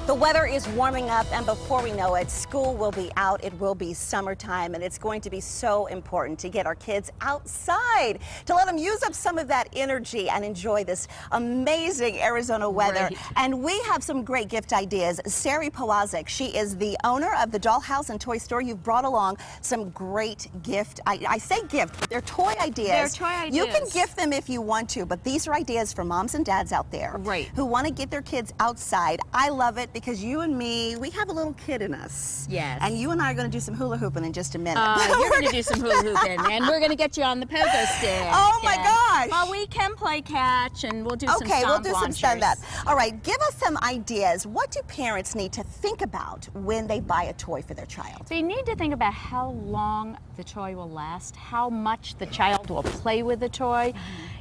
The weather is warming up, and before we know it, school will be out. It will be summertime, and it's going to be so important to get our kids outside, to let them use up some of that energy and enjoy this amazing Arizona weather. Right. And we have some great gift ideas. Sari Powazek, she is the owner of the Dollhouse and Toy Store. You've brought along some great gift. I say gift, but they're toy ideas. They're toy ideas. You can gift them if you want to, but these are ideas for moms and dads out there who want to get their kids outside. I love it because you and me, we have a little kid in us. Yes. And you and I are going to do some hula hooping in just a minute. You're going to do some hula hooping, and we're going to get you on the pogo stick. Oh my gosh. Well, we can play catch, and we'll do some stomp we'll do some launchers. stand-up. All right, give us some ideas. What do parents need to think about when they buy a toy for their child? So you need to think about how long the toy will last, how much the child will play with the toy.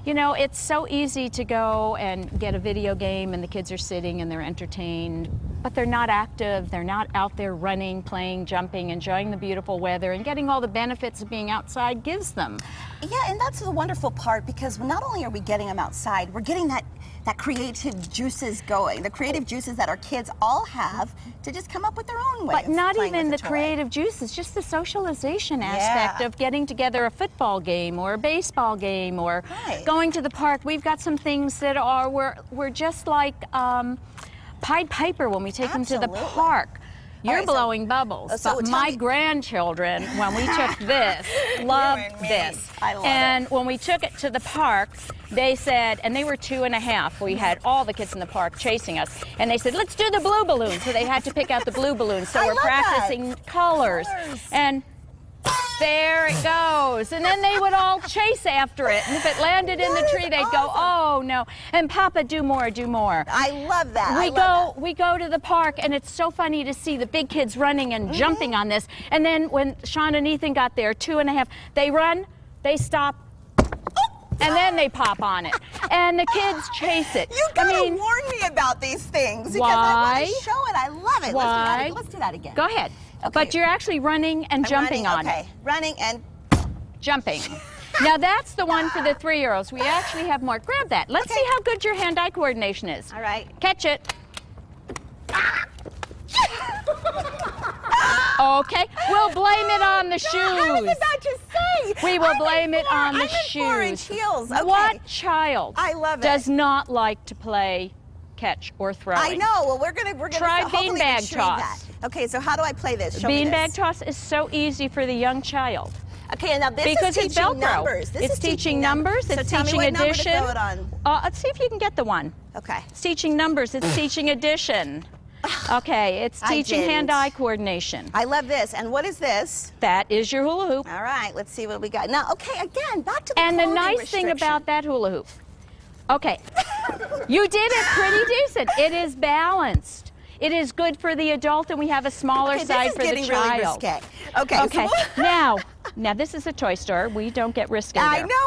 You know, it's so easy to go and get a video game and the kids are sitting and they're entertained, but they're not active, they're not out there running, playing, jumping, enjoying the beautiful weather and getting all the benefits of being outside gives them. Yeah, and that's the wonderful part, because not only are we getting them outside, we're getting that creative juices going, the creative juices that our kids all have to just come up with their own way. But not playing even with the toy. creative juices, just the socialization aspect of getting together a football game or a baseball game or going to the park. We've got some things that are, we're just like Pied Piper when we take them to the park. You're blowing bubbles, but my grandchildren, when we took this, loved this. I love and when we took it to the park, they said, and they were 2.5, we had all the kids in the park chasing us, and they said, let's do the blue balloon. So they had to pick out the blue balloon. So we're practicing colors. And there it goes. And then they would all chase after it. And if it landed in the tree, they'd go, oh no. And Papa, do more, do more. I love that. We go to the park, and it's so funny to see the big kids running and jumping on this. And then when Sean and Ethan got there, 2.5, they run, they stop, and then they pop on it. And the kids chase it. You gotta warn me about these things. Because I want to show it. I love it. Why? Let's do that again. Go ahead. Okay. But you're actually running and jumping on it. Running and jumping. Now that's the one for the 3-year-olds. We actually have more. Grab that. Let's see how good your hand-eye coordination is. All right. Catch it. Okay. We'll blame it on the shoes. I was about to say. We will blame it on the shoes. 4-inch heels. Okay. What child does not like to play catch or throwing? I know. Well, we're gonna try beanbag toss. Okay, so how do I play this? Show me this. Beanbag toss is so easy for the young child. Okay, now this because is it's teaching Velcro. numbers. It's teaching numbers. So it's tell teaching me what addition. Number to throw it on. Let's see if you can get the one. Okay. It's teaching numbers. It's teaching addition. Okay, it's teaching hand-eye coordination. I love this. And what is this? That is your hula hoop. All right, let's see what we got. Now, okay, again, back to the And the nice thing about that hula hoop, okay, you did it pretty decent. It is balanced. It is good for the adult, and we have a smaller side for the child. Really risque. Okay. So now this is a toy store. We don't get risky there. I know.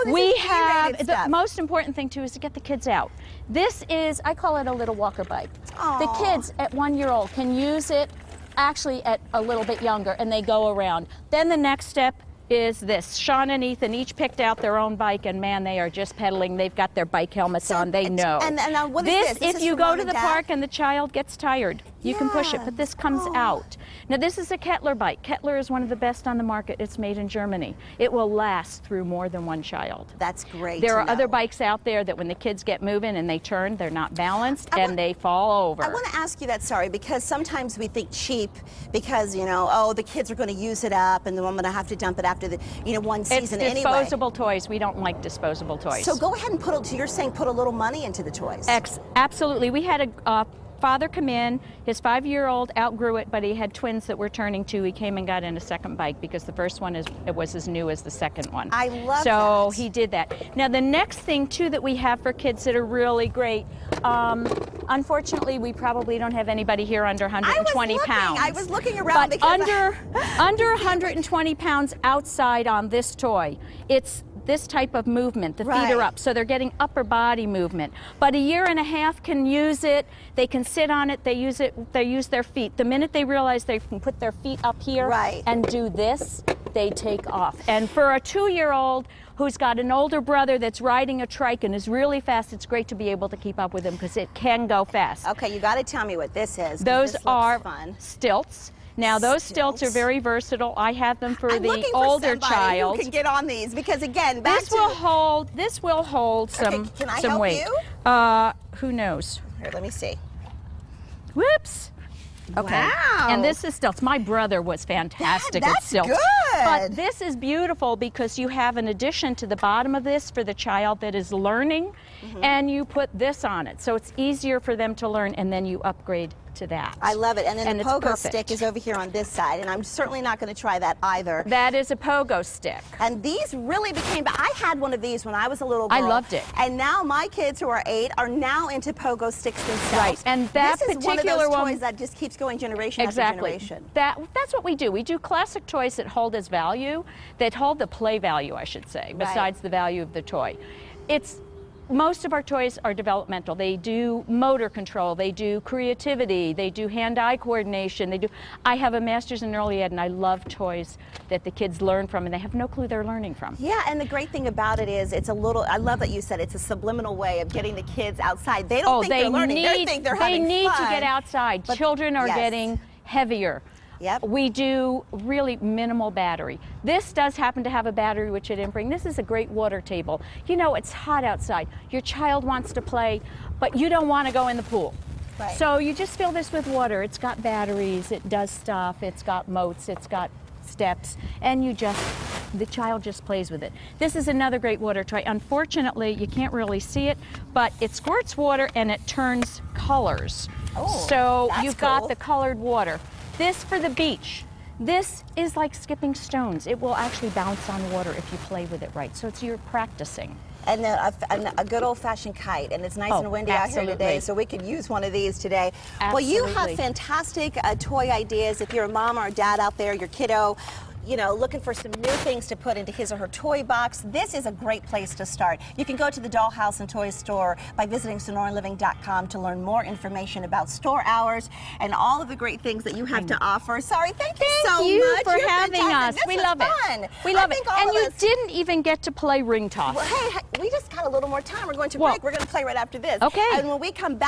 This we is have the the most important thing too is to get the kids out. This is, I call it a little walker bike. The kids at 1-year-old can use it actually at a little bit younger, and they go around. Then the next step is this. Sean and Ethan each picked out their own bike, and man, they are just pedaling. They've got their bike helmets on. They know. And what is this? If you go to the park and the child gets tired, you can push it, but this comes out. Now this is a Kettler bike. Kettler is one of the best on the market. It's made in Germany. It will last through more than one child. That's great. There are other bikes out there that when the kids get moving and they turn, they're not balanced and they fall over. I want to ask you that, Sari, because sometimes we think cheap because, you know, oh, the kids are going to use it up and then I'm going to have to dump it after the, one season anyway. It's disposable toys. We don't like disposable toys. So go ahead and so you're saying put a little money into the toys. Absolutely. We had a father come in, his 5-year-old outgrew it, but he had twins that were turning 2. He came and got in a second bike because the first one was as new as the second one. I love that. So he did that. Now the next thing too that we have for kids that are really great, unfortunately we probably don't have anybody here under 120 pounds. I was looking around but under 120 pounds outside on this toy, it's this type of movement. The feet are up, so they're getting upper body movement. But 1.5 years can use it. They can sit on it. They use their feet. The minute they realize they can put their feet up here and do this, they take off. And for a 2-year-old who's got an older brother that's riding a trike and is really fast, it's great to be able to keep up with him because it can go fast. Okay, you got to tell me what this is. Those this are fun. stilts. Now those stilts are very versatile. I have them for the older child. Who can get on these because again, this will hold some can I some help weight. You? Who knows? Here, let me see. Whoops. Okay. Wow. And this is stilts. My brother was fantastic at stilts. Good. But this is beautiful because you have an addition to the bottom of this for the child that is learning, and you put this on it. So it's easier for them to learn, and then you upgrade to that. I love it. And then the pogo perfect. stick is over here on this side, and I'm certainly not going to try that either. That is a pogo stick. And these really became, I had one of these when I was a little girl. I loved it. And now my kids who are 8 are now into pogo sticks themselves. Right. And that this particular is one of those one toys that just keeps going generation exactly. after generation. That's what we do. We do classic toys that hold its value, that hold the play value, I should say, besides the value of the toy. Most of our toys are developmental. They do motor control, they do creativity, they do hand-eye coordination, I have a master's in early ed and I love toys that the kids learn from and they have no clue they're learning from. Yeah, and the great thing about it is it's a little, I love that you said it's a subliminal way of getting the kids outside. They don't think they're learning, they think they're having fun. They need to get outside. But children are getting heavier. Yep. We do really minimal battery. This does happen to have a battery, which I didn't bring. This is a great water table. You know, it's hot outside. Your child wants to play, but you don't want to go in the pool. Right. So you just fill this with water. It's got batteries, it does stuff, it's got moats, it's got steps, and the child just plays with it. This is another great water toy. Unfortunately, you can't really see it, but it squirts water and it turns colors. Oh, so that's you've cool. got the colored water. This for the beach. This is like skipping stones. It will actually bounce on water if you play with it right. So you're practicing. And a good old-fashioned kite, and it's nice and windy out here today, so we could use one of these today. Absolutely. Well, you have fantastic toy ideas. If you're a mom or a dad out there, your kiddo, you know, looking for some new things to put into his or her toy box, this is a great place to start. You can go to the Dollhouse and Toy Store by visiting SonoraLiving.com to learn more information about store hours and all of the great things that you have to offer. Sari, thank you so much. Thank you for having us. This We was love fun. it. We love it. And you us, didn't even get to play ring toss. well, hey, we just got a little more time. We're going to break. We're going to play right after this. Okay. And when we come back,